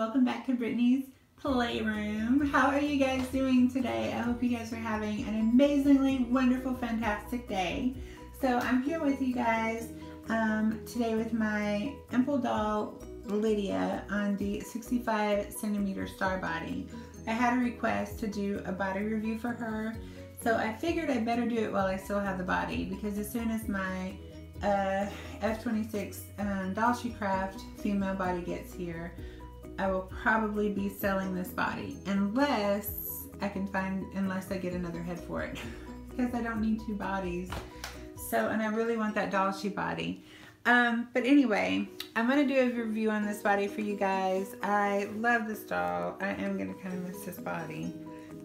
welcome back to Brittany's Playroom. How are you guys doing today? I hope you guys are having an amazingly wonderful, fantastic day. So I'm here with you guys today with my Impldoll Lydia on the 65cm star body. I had a request to do a body review for her, so I figured I better do it while I still have the body, because as soon as my F26 Doll She Craft female body gets here, I will probably be selling this body unless I get another head for it because I don't need two bodies. So, and I really want that Doll She body. But anyway, I'm going to do a review on this body for you guys. I love this doll. I am going to kind of miss this body.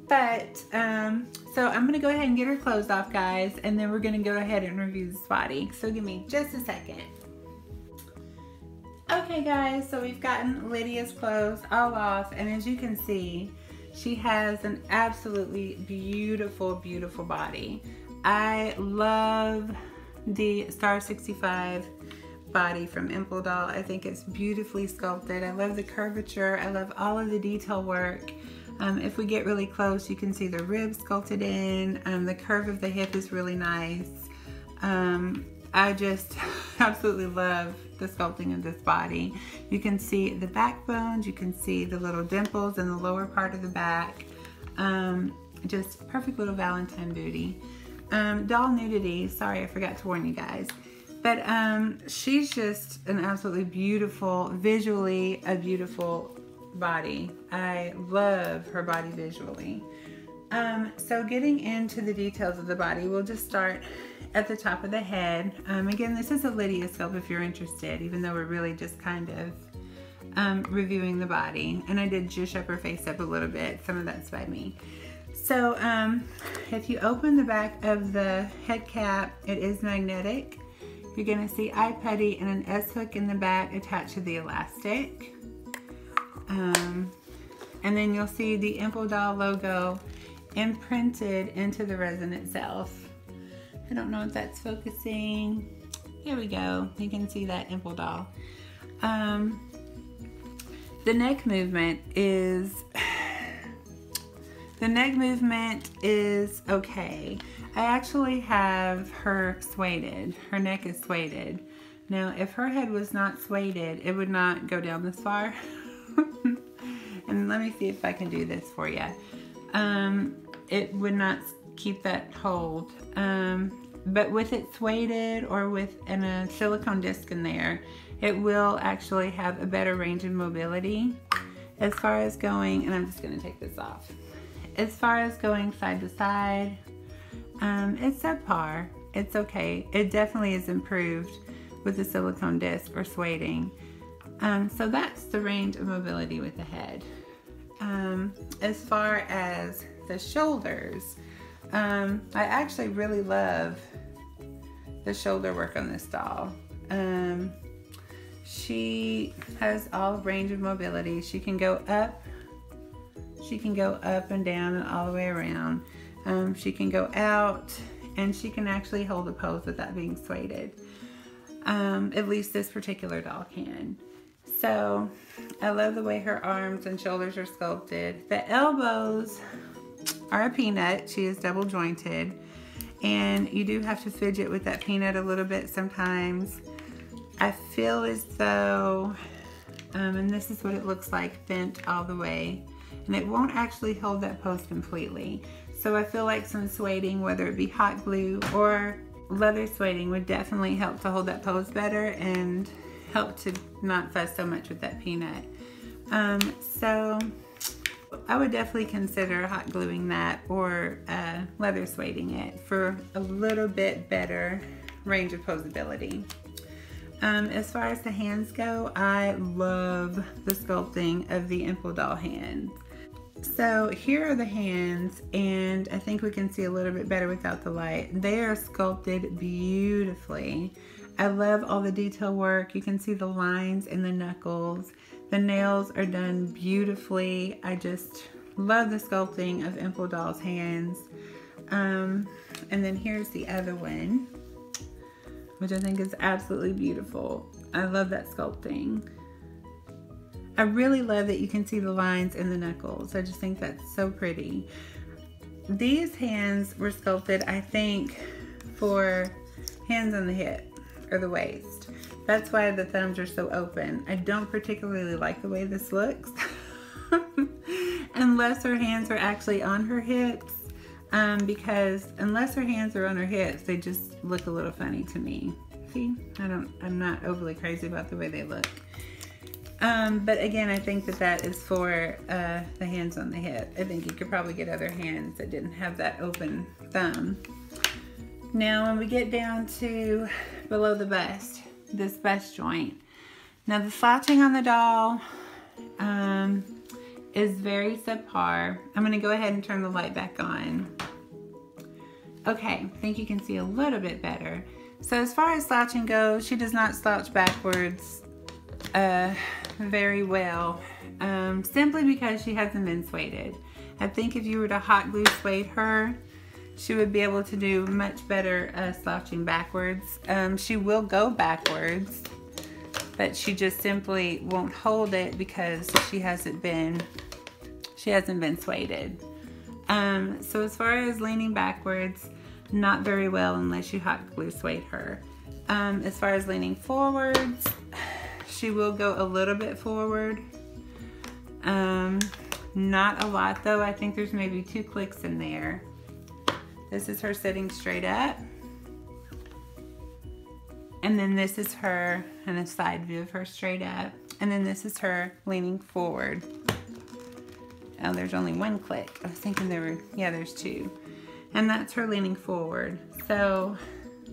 But, so I'm going to go ahead and get her clothes off, guys, and then we're going to go ahead and review this body. So give me just a second. Okay, guys, so we've gotten Lydia's clothes all off, and as you can see, she has an absolutely beautiful, beautiful body. I love the Star 65 body from Impldoll. I think it's beautifully sculpted. I love the curvature. I love all of the detail work. If we get really close, you can see the ribs sculpted in. The curve of the hip is really nice. I just absolutely love the sculpting of this body. You can see the backbones, you can see the little dimples in the lower part of the back. Just perfect little Valentine booty. Doll nudity, sorry I forgot to warn you guys. But she's just an absolutely beautiful, visually a beautiful body. I love her body visually. So getting into the details of the body, we'll just start at the top of the head. Again, this is a Lydia sculpt if you're interested, even though we're really just kind of reviewing the body. And I did zhuzh up her face up a little bit. Some of that's by me. So if you open the back of the head cap, it is magnetic. You're gonna see eye putty and an S-hook in the back attached to the elastic. And then you'll see the Impldoll logo imprinted into the resin itself. I don't know if that's focusing. Here we go. You can see that Impldoll. The neck movement is okay. I actually have her sueded. Her neck is sueded. Now, if her head was not sueded, it would not go down this far. And let me see if I can do this for you. It would not keep that hold. But with it sueded or with a silicone disc in there, it will actually have a better range of mobility. As far as going, and I'm just gonna take this off. As far as going side to side, it's subpar. It's okay. It definitely is improved with the silicone disc or sueding. So that's the range of mobility with the head. As far as the shoulders, I actually really love the shoulder work on this doll. She has all range of mobility. She can go up and down and all the way around. She can go out, and she can actually hold a pose without being sueded. At least this particular doll can. So I love the way her arms and shoulders are sculpted. The elbows are a peanut. She is double jointed, and you do have to fidget with that peanut a little bit sometimes. I feel as though, and this is what it looks like bent all the way, and it won't actually hold that pose completely. So I feel like some sueding, whether it be hot glue or leather sueding, would definitely help to hold that pose better and help to not fuss so much with that peanut. So I would definitely consider hot gluing that or leather sueding it for a little bit better range of posability. As far as the hands go, I love the sculpting of the Impldoll hands. So here are the hands, and I think we can see a little bit better without the light. They are sculpted beautifully. I love all the detail work. You can see the lines in the knuckles. The nails are done beautifully. I just love the sculpting of Impldoll's hands. And then here's the other one, which I think is absolutely beautiful. I love that sculpting. I really love that you can see the lines in the knuckles. I just think that's so pretty. These hands were sculpted, I think, for hands on the hip or the waist. That's why the thumbs are so open. I don't particularly like the way this looks. Unless her hands are actually on her hips. Because unless her hands are on her hips, they just look a little funny to me. See, I'm not overly crazy about the way they look. But again, I think that that is for the hands on the hip. I think you could probably get other hands that didn't have that open thumb. Now, when we get down to below the bust, this bust joint. Now, the slouching on the doll is very subpar. I'm gonna go ahead and turn the light back on. Okay, I think you can see a little bit better. So as far as slouching goes, she does not slouch backwards very well, simply because she hasn't been sueded. I think if you were to hot glue suede her, she would be able to do much better slouching backwards. She will go backwards, but she just simply won't hold it because she hasn't been sueded. So as far as leaning backwards, not very well unless you hot glue suede her. As far as leaning forwards, she will go a little bit forward. Not a lot though. I think there's maybe 2 clicks in there. This is her sitting straight up. And then this is her and a side view of her straight up. And then this is her leaning forward. Oh, there's only 1 click. I was thinking there were, yeah, there's 2. And that's her leaning forward. So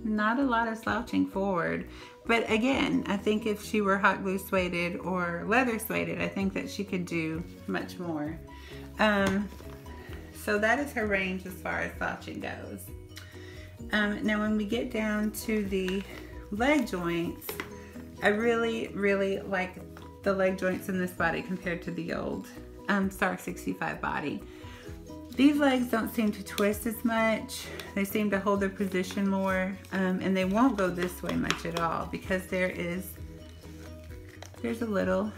not a lot of slouching forward. But again, I think if she were hot glue sueded or leather sueded, I think that she could do much more. So that is her range as far as slouching goes. Now when we get down to the leg joints, I really, really like the leg joints in this body compared to the old Star 65 body. These legs don't seem to twist as much. They seem to hold their position more, and they won't go this way much at all because there's a little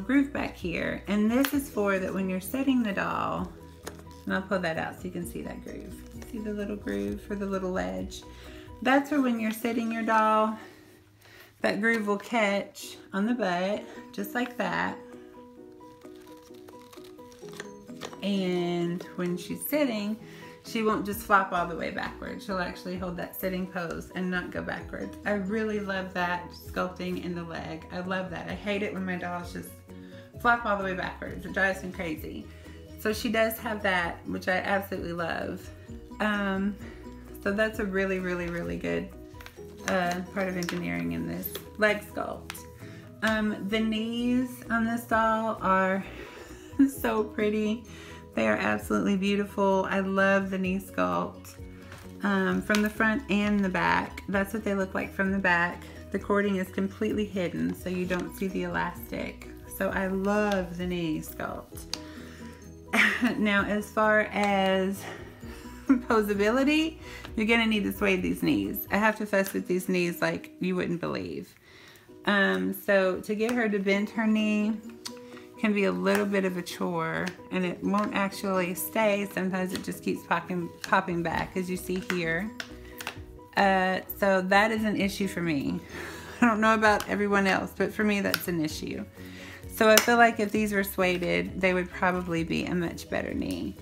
groove back here, and this is for that when you're setting the doll, and I'll pull that out so you can see that groove. See the little groove for the little ledge? That's for when you're sitting your doll. That groove will catch on the butt, just like that. And when she's sitting, she won't just flop all the way backwards. She'll actually hold that sitting pose and not go backwards. I really love that sculpting in the leg. I love that. I hate it when my dolls just flop all the way backwards. It drives me crazy. So she does have that, which I absolutely love. So that's a really, really, really good part of engineering in this leg sculpt. The knees on this doll are so pretty. They are absolutely beautiful. I love the knee sculpt from the front and the back. That's what they look like from the back. The cording is completely hidden, so you don't see the elastic. So I love the knee sculpt. Now, as far as composability, you're gonna need to suede these knees. I have to fuss with these knees like you wouldn't believe. So to get her to bend her knee can be a little bit of a chore, and it won't actually stay. Sometimes it just keeps popping back, as you see here. So that is an issue for me. I don't know about everyone else, but for me that's an issue. So I feel like if these were sueded, they would probably be a much better knee.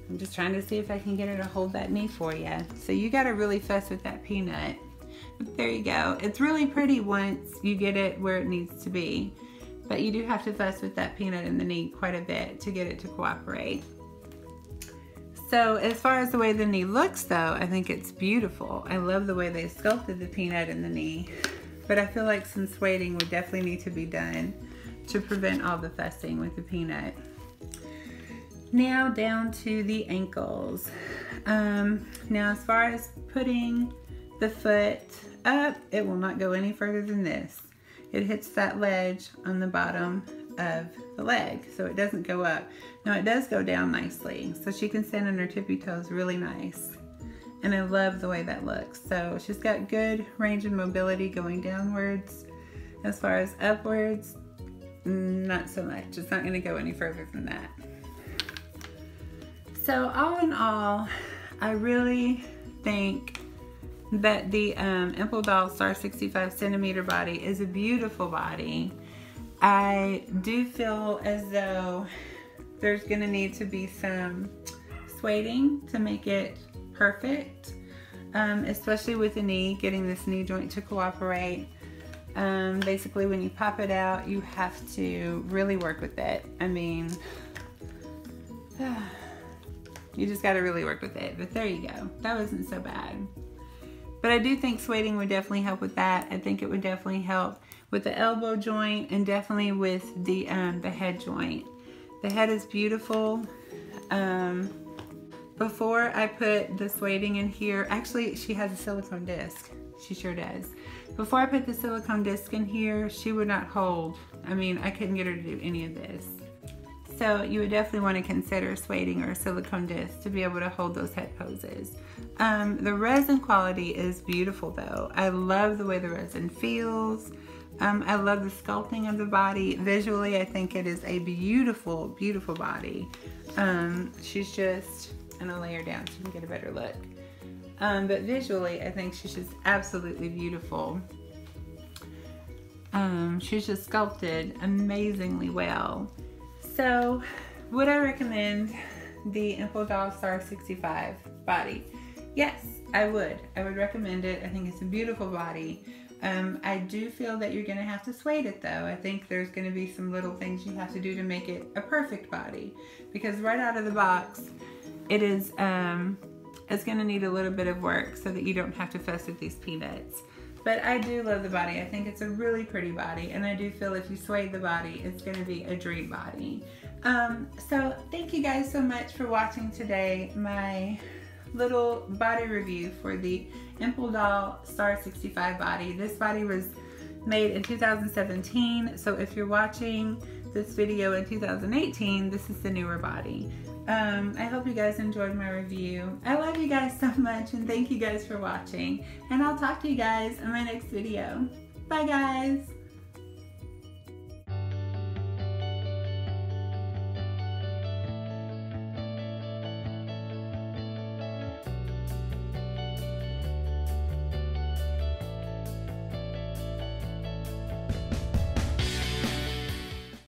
I'm just trying to see if I can get her to hold that knee for you. So you gotta really fuss with that peanut. There you go. It's really pretty once you get it where it needs to be. But you do have to fuss with that peanut in the knee quite a bit to get it to cooperate. So as far as the way the knee looks though, I think it's beautiful. I love the way they sculpted the peanut in the knee. But I feel like some sueding would definitely need to be done to prevent all the fussing with the peanut. Now down to the ankles. Now as far as putting the foot up, it will not go any further than this. It hits that ledge on the bottom of the leg, so it doesn't go up. Now it does go down nicely, so she can stand on her tippy toes really nice. And I love the way that looks. So she's got good range of mobility going downwards. As far as upwards, not so much. It's not going to go any further than that. So all in all, I really think that the Impldoll 65cm body is a beautiful body. I do feel as though there's going to need to be some sueding to make it perfect, especially with the knee, getting this knee joint to cooperate. Basically when you pop it out, you have to really work with it. I mean, you just got to really work with it. But there you go. That wasn't so bad. But I do think sueding would definitely help with that. I think it would definitely help with the elbow joint and definitely with the head joint. The head is beautiful. Before I put the sueding in here, actually she has a silicone disc. She sure does. Before I put the silicone disc in here, she would not hold. I mean, I couldn't get her to do any of this. So you would definitely want to consider sueding or a silicone disc to be able to hold those head poses. The resin quality is beautiful though. I love the way the resin feels. I love the sculpting of the body. Visually, I think it is a beautiful, beautiful body. She's just, and I'll lay her down so you can get a better look. But visually, I think she's just absolutely beautiful. She's just sculpted amazingly well. So, would I recommend the Impldoll Star 65 body? Yes, I would. I would recommend it. I think it's a beautiful body. I do feel that you're going to have to suede it though. I think there's going to be some little things you have to do to make it a perfect body. Because right out of the box, it is, it's going to need a little bit of work so that you don't have to fuss with these peanuts. But I do love the body. I think it's a really pretty body, and I do feel if you suede the body, it's going to be a dream body. So thank you guys so much for watching today, my little body review for the Impldoll Star 65 body. This body was made in 2017, so if you're watching this video in 2018, this is the newer body. I hope you guys enjoyed my review. I love you guys so much, and thank you guys for watching. And I'll talk to you guys in my next video. Bye guys!